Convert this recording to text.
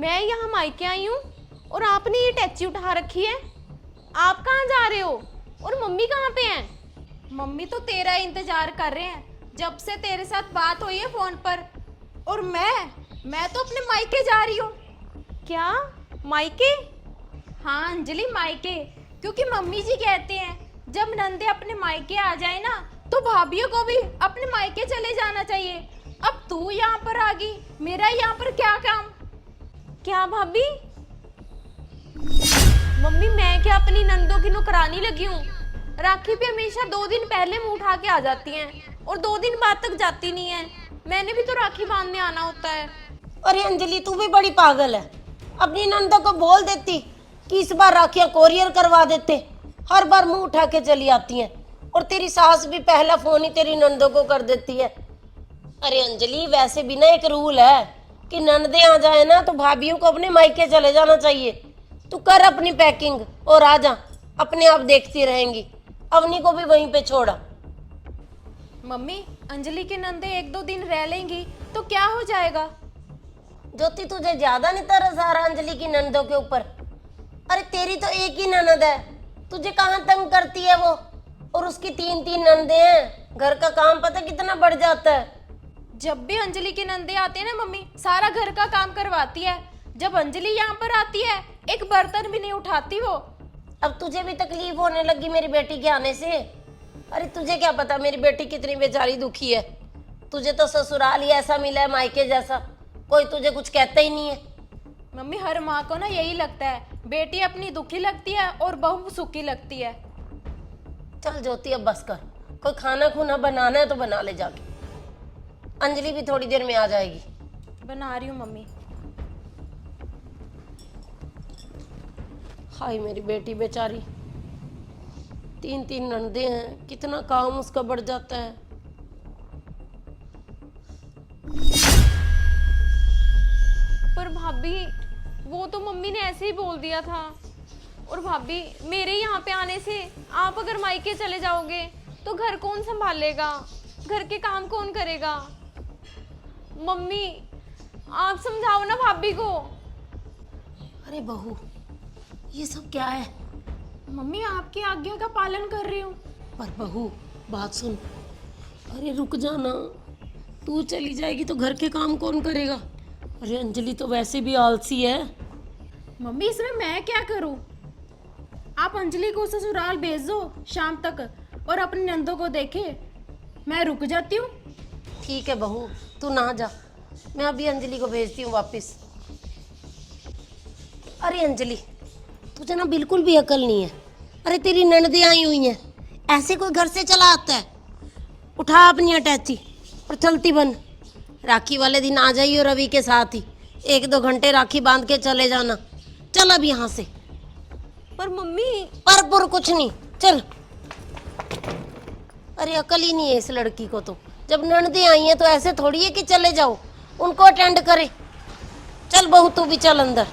मैं यहाँ मायके आई हूँ और आपने ये टैची उठा रखी है। आप कहाँ जा रहे हो और मम्मी कहाँ पे हैं? मम्मी तो तेरा इंतजार कर रहे हैं जब से तेरे साथ बात हुई है फोन पर। और मैं तो अपने मायके जा रही हूँ। क्या मायके? हाँ अंजलि, मायके। क्योंकि मम्मी जी कहते हैं जब नंदे अपने मायके आ जाए ना तो भाभियों को भी अपने मायके चले जाना चाहिए। अब तू यहाँ पर आ गई, मेरा यहाँ पर क्या काम? क्या भाभी? मम्मी मैं क्या अपनी नंदों की नौकरानी लगी हूँ? राखी पे हमेशा 2 दिन पहले मुंह उठा के आ जाती हैं और 2 दिन बाद तक जाती नहीं है। मैंने भी तो राखी बांधने आना होता है। अरे अंजलि तू भी बड़ी पागल है। अपनी नंदा को बोल देती कि इस बार राखियां कोरियर करवा देते। हर बार मुंह उठा के चली आती हैं और तेरी सास भी पहला फोन ही तेरी नंदों को कर देती है। अरे अंजलि वैसे भी ना एक रूल है कि नंदे आ जाए ना तो भाभीियों को अपने मायके चले जाना चाहिए। तू कर अपनी पैकिंग और आ जा, अपने आप देखती रहेंगी। अवनी को भी वहीं पे छोड़ा। मम्मी अंजलि के नंदे 1-2 दिन रह लेंगी तो क्या हो जाएगा? ज्योति तुझे ज्यादा नहीं तरस आ रहा अंजलि की नंदों के ऊपर? अरे तेरी तो एक ही ननद है, तुझे कहाँ तंग करती है वो? और उसकी 3-3 नंदे हैं, घर का काम पता कितना बढ़ जाता है। जब भी अंजलि के नंदे आते हैं ना मम्मी, सारा घर का काम करवाती है। जब अंजलि यहाँ पर आती है एक बर्तन भी नहीं उठाती वो। अब तुझे भी तकलीफ होने लगी मेरी बेटी के आने से। अरे तुझे क्या पता मेरी बेटी कितनी बेचारी दुखी है। तुझे तो ससुराल ही ऐसा मिला है, मायके जैसा, कोई तुझे कुछ कहता ही नहीं है। मम्मी हर माँ को ना यही लगता है, बेटी अपनी दुखी लगती है और बहू सुखी लगती है। चल ज्योति अब बस कर, कोई खाना खुना बनाना है तो बना ले जाके। अंजलि भी थोड़ी देर में आ जाएगी। बना रही हूँ मम्मी। हाय मेरी बेटी बेचारी, 3-3 नंदे हैं, कितना काम उसका बढ़ जाता है। पर भाभी वो तो मम्मी ने ऐसे ही बोल दिया था। और भाभी मेरे यहाँ पे आने से आप अगर मायके चले जाओगे तो घर कौन संभालेगा? घर के काम कौन करेगा? मम्मी आप समझाओ ना भाभी को। अरे बहू ये सब क्या है? मम्मी आपकी आज्ञा का पालन कर रही हूँ। पर बहू बात सुन। अरे रुक जाना, तू चली जाएगी तो घर के काम कौन करेगा? अरे अंजलि तो वैसे भी आलसी है। मम्मी इसमें मैं क्या करूँ? आप अंजलि को ससुराल भेज दो शाम तक और अपनी नंदों को देखे, मैं रुक जाती हूँ। ठीक है बहू तू ना जा, मैं अभी अंजलि को भेजती हूँ वापस। अरे अंजलि तुझे ना बिल्कुल भी अकल नहीं है। अरे तेरी ननदें आई हुई हैं, ऐसे कोई घर से चला आता है? उठा अपनी अटैची और चलती बन। राखी वाले दिन आ जाइए रवि के साथ ही, 1-2 घंटे राखी बांध के चले जाना। चल अब यहाँ से। पर मम्मी पर कुछ नहीं, चल। अरे अकल ही नहीं है इस लड़की को तो। जब ननदें आई हैं तो ऐसे थोड़ी है कि चले जाओ, उनको अटेंड करे। चल बहू तू भी चल अंदर।